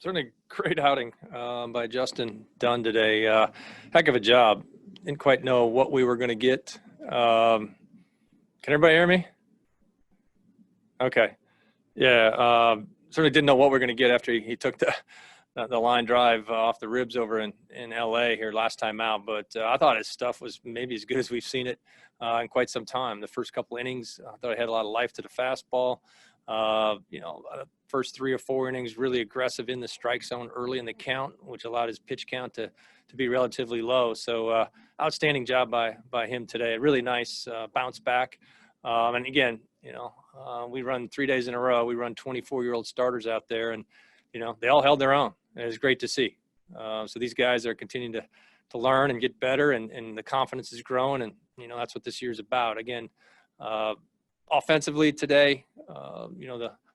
Certainly great outing by Justin Dunn today. Heck of a job. Didn't quite know what we were going to get. Can everybody hear me? Okay. Yeah. Certainly didn't know what we were going to get after he took the line drive off the ribs over in LA here last time out. But I thought his stuff was maybe as good as we've seen it in quite some time. The first couple innings, I thought he had a lot of life to the fastball. First 3 or 4 innings, really aggressive in the strike zone early in the count, which allowed his pitch count to be relatively low. So outstanding job by him today. A really nice bounce back. And again, we run 3 days in a row. We run 24-year-old starters out there, and they all held their own. It was great to see. So these guys are continuing to learn and get better, and the confidence is growing, and that's what this year's about. Again, offensively today,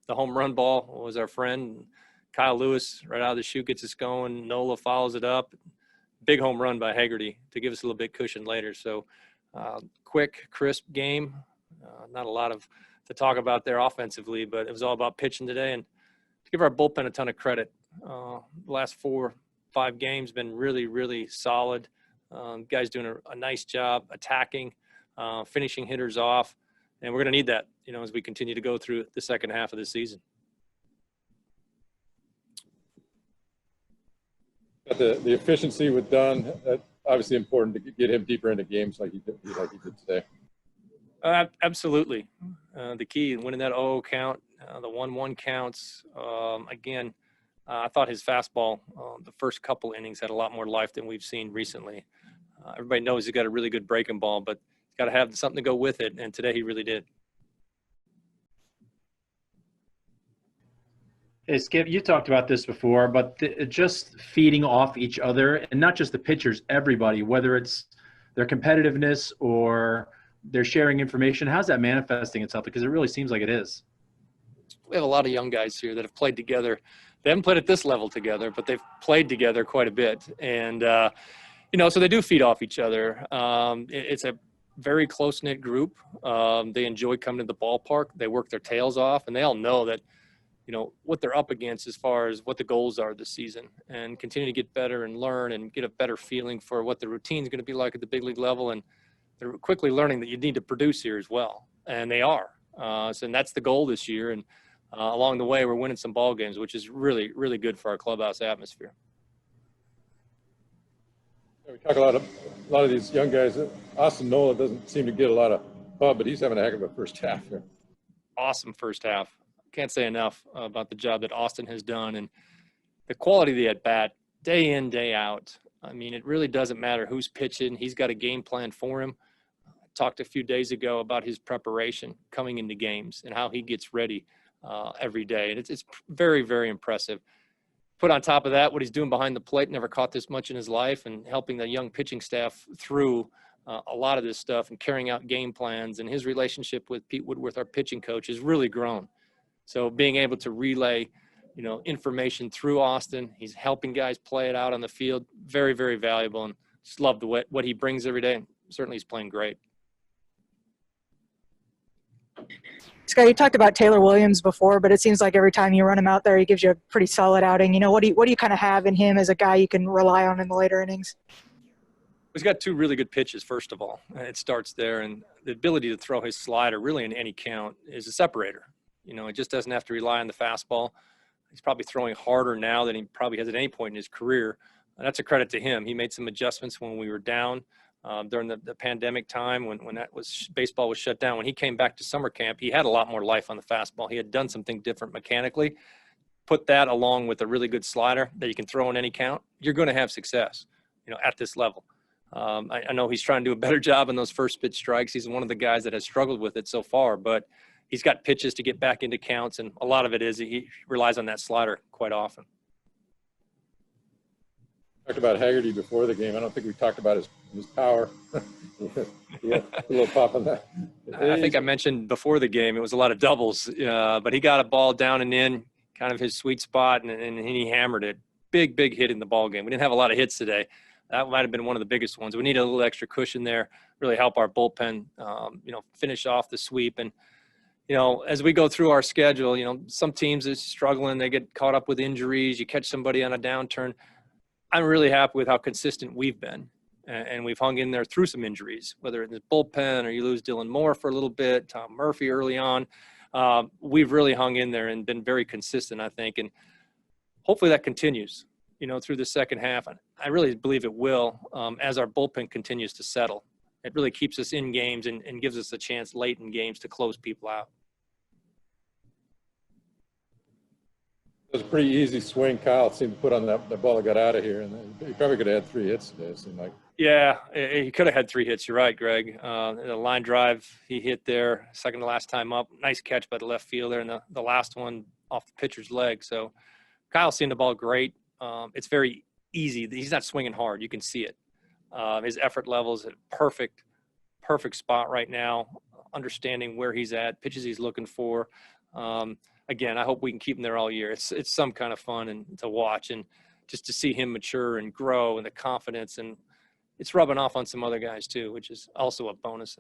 the home run ball was our friend. Kyle Lewis right out of the chute gets us going. Nola follows it up. Big home run by Haggerty to give us a little bit cushion later. So quick, crisp game. Not a lot to talk about there offensively, but it was all about pitching today. And to give our bullpen a ton of credit. The last 4 or 5 games been really, really solid. Guys doing a nice job attacking, finishing hitters off. And we're going to need that, as we continue to go through the second half of the season. The efficiency with Dunn, obviously important to get him deeper into games like he did today. Absolutely. The key in winning that 0 count, the 1-1 counts. Again, I thought his fastball, the first couple innings, had a lot more life than we've seen recently. Everybody knows he's got a really good breaking ball, but got to have something to go with it, and today he really did. Hey, Skip, you talked about this before, but just feeding off each other, and not just the pitchers, everybody, whether it's their competitiveness or they're sharing information, how's that manifesting itself? Because it really seems like it is. We have a lot of young guys here that have played together. They haven't played at this level together, but they've played together quite a bit. And, so they do feed off each other. It's a very close-knit group. They enjoy coming to the ballpark. They work their tails off, and they all know that, what they're up against as far as what the goals are this season, and continue to get better and learn and get a better feeling for what the routine is going to be like at the big league level. And they're quickly learning that you need to produce here as well. And they are. And that's the goal this year. And along the way, we're winning some ball games, which is really, really good for our clubhouse atmosphere. We talk a lot of these young guys. Austin Nola doesn't seem to get a lot of pub, but he's having a heck of a first half here. Awesome first half. Can't say enough about the job that Austin has done and the quality of the at-bat, day in, day out. I mean, it really doesn't matter who's pitching. He's got a game plan for him. I talked a few days ago about his preparation coming into games and how he gets ready every day. And it's very, very impressive. Put on top of that, what he's doing behind the plate, never caught this much in his life, and helping the young pitching staff through a lot of this stuff and carrying out game plans. And his relationship with Pete Woodworth, our pitching coach, has really grown. So being able to relay, information through Austin, he's helping guys play it out on the field. Very, very valuable, and just love what he brings every day. Certainly he's playing great. Scott, you talked about Taylor Williams before, but it seems like every time you run him out there, he gives you a pretty solid outing. What do you kind of have in him as a guy you can rely on in the later innings? He's got 2 really good pitches, first of all. It starts there, and the ability to throw his slider really in any count is a separator. He just doesn't have to rely on the fastball. He's probably throwing harder now than he probably has at any point in his career. And that's a credit to him. He made some adjustments when we were down during the pandemic time when baseball was shut down. When he came back to summer camp, he had a lot more life on the fastball. He had done something different mechanically. Put that along with a really good slider that you can throw in any count, you're going to have success, at this level. I know he's trying to do a better job in those first pitch strikes. He's one of the guys that has struggled with it so far, but he's got pitches to get back into counts, and a lot of it is he relies on that slider quite often. Talked about Haggerty before the game. I don't think we talked about his power. Yeah, a little pop on that. I think I mentioned before the game it was a lot of doubles, but he got a ball down and in, kind of his sweet spot, and he hammered it. Big hit in the ball game. We didn't have a lot of hits today. That might have been one of the biggest ones. We need a little extra cushion there, really help our bullpen, finish off the sweep. And as we go through our schedule, some teams are struggling. They get caught up with injuries. You catch somebody on a downturn. I'm really happy with how consistent we've been. And we've hung in there through some injuries, whether it's the bullpen or you lose Dylan Moore for a little bit, Tom Murphy early on. We've really hung in there and been very consistent, I think. And hopefully that continues, through the second half. I really believe it will as our bullpen continues to settle. It really keeps us in games and gives us a chance late in games to close people out. It was a pretty easy swing Kyle seemed to put on the ball that got out of here, and he probably could have had 3 hits today, it seemed like. Yeah, he could have had 3 hits. You're right, Greg. The line drive he hit there, second to last time up. Nice catch by the left fielder, and the last one off the pitcher's leg. So Kyle's seeing the ball great. It's very easy. He's not swinging hard. You can see it. His effort level's at perfect spot right now, understanding where he's at, pitches he's looking for. Again, I hope we can keep him there all year. It's some kind of fun and to watch and just to see him mature and grow and the confidence, and it's rubbing off on some other guys too, which is also a bonus.